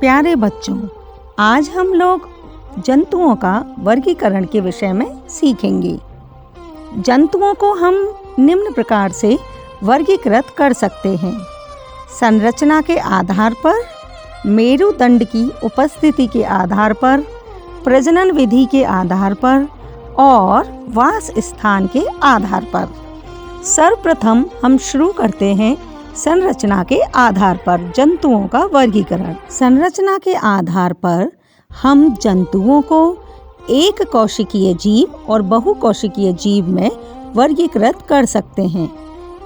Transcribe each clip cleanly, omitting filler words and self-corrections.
प्यारे बच्चों, आज हम लोग जंतुओं का वर्गीकरण के विषय में सीखेंगे। जंतुओं को हम निम्न प्रकार से वर्गीकृत कर सकते हैं। संरचना के आधार पर, मेरुदंड की उपस्थिति के आधार पर, प्रजनन विधि के आधार पर और वास स्थान के आधार पर। सर्वप्रथम हम शुरू करते हैं संरचना के आधार पर जंतुओं का वर्गीकरण। संरचना के आधार पर हम जंतुओं को एक कोशिकीय जीव और बहुकोशिकीय जीव में वर्गीकृत कर सकते हैं।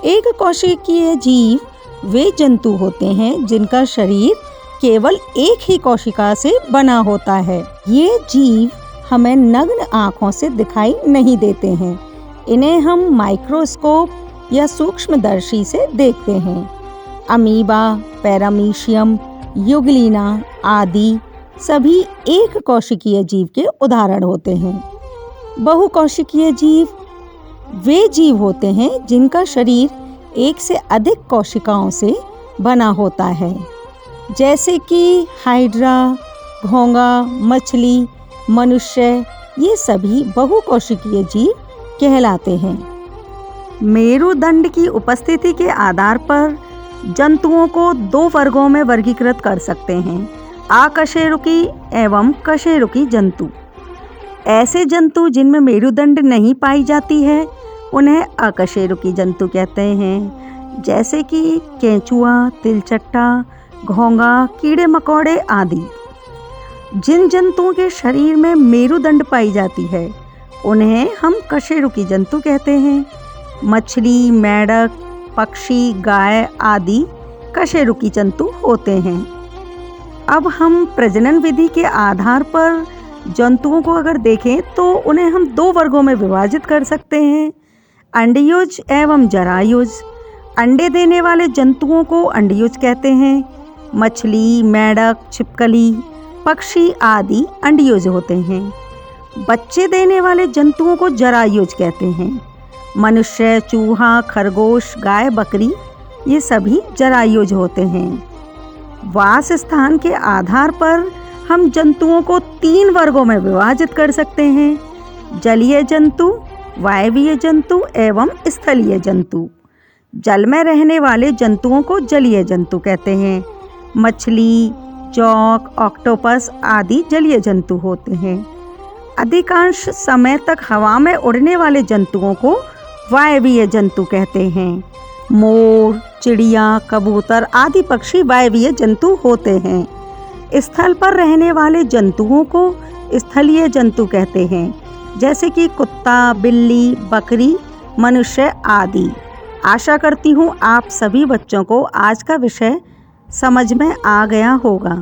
एक कोशिकीय जीव वे जंतु होते हैं जिनका शरीर केवल एक ही कोशिका से बना होता है। ये जीव हमें नग्न आँखों से दिखाई नहीं देते हैं। इन्हें हम माइक्रोस्कोप या सूक्ष्मदर्शी से देखते हैं। अमीबा, पैरामीशियम, युगलिना आदि सभी एक कोशिकीय जीव के उदाहरण होते हैं। बहुकोशिकीय जीव वे जीव होते हैं जिनका शरीर एक से अधिक कोशिकाओं से बना होता है, जैसे कि हाइड्रा, घोंगा, मछली, मनुष्य। ये सभी बहुकोशिकीय जीव कहलाते हैं। मेरुदंड की उपस्थिति के आधार पर जंतुओं को दो वर्गों में वर्गीकृत कर सकते हैं: अकशेरुकी एवं कशेरुकी जंतु। ऐसे जंतु जिनमें मेरुदंड नहीं पाई जाती है उन्हें अकशेरुकी जंतु कहते हैं, जैसे कि केंचुआ, तिलचट्टा, घोंगा, कीड़े मकोड़े आदि। जिन जंतुओं के शरीर में मेरुदंड पाई जाती है उन्हें हम कशेरुकी जंतु कहते हैं। मछली, मेंढक, पक्षी, गाय आदि कशेरुकी जंतु होते हैं। अब हम प्रजनन विधि के आधार पर जंतुओं को अगर देखें तो उन्हें हम दो वर्गों में विभाजित कर सकते हैं: अंडयुज एवं जरायुज। अंडे देने वाले जंतुओं को अंडयुज कहते हैं। मछली, मेंढक, छिपकली, पक्षी आदि अंडयुज होते हैं। बच्चे देने वाले जंतुओं को जरायुज कहते हैं। मनुष्य, चूहा, खरगोश, गाय, बकरी ये सभी जरायुज होते हैं। वास स्थान के आधार पर हम जंतुओं को तीन वर्गों में विभाजित कर सकते हैं: जलीय जंतु, वायवीय जंतु एवं स्थलीय जंतु। जल में रहने वाले जंतुओं को जलीय जंतु कहते हैं। मछली, जौक, ऑक्टोपस आदि जलीय जंतु होते हैं। अधिकांश समय तक हवा में उड़ने वाले जंतुओं को वायवीय जंतु कहते हैं। मोर, चिड़िया, कबूतर आदि पक्षी वायवीय जंतु होते हैं। स्थल पर रहने वाले जंतुओं को स्थलीय जंतु कहते हैं, जैसे कि कुत्ता, बिल्ली, बकरी, मनुष्य आदि। आशा करती हूँ आप सभी बच्चों को आज का विषय समझ में आ गया होगा।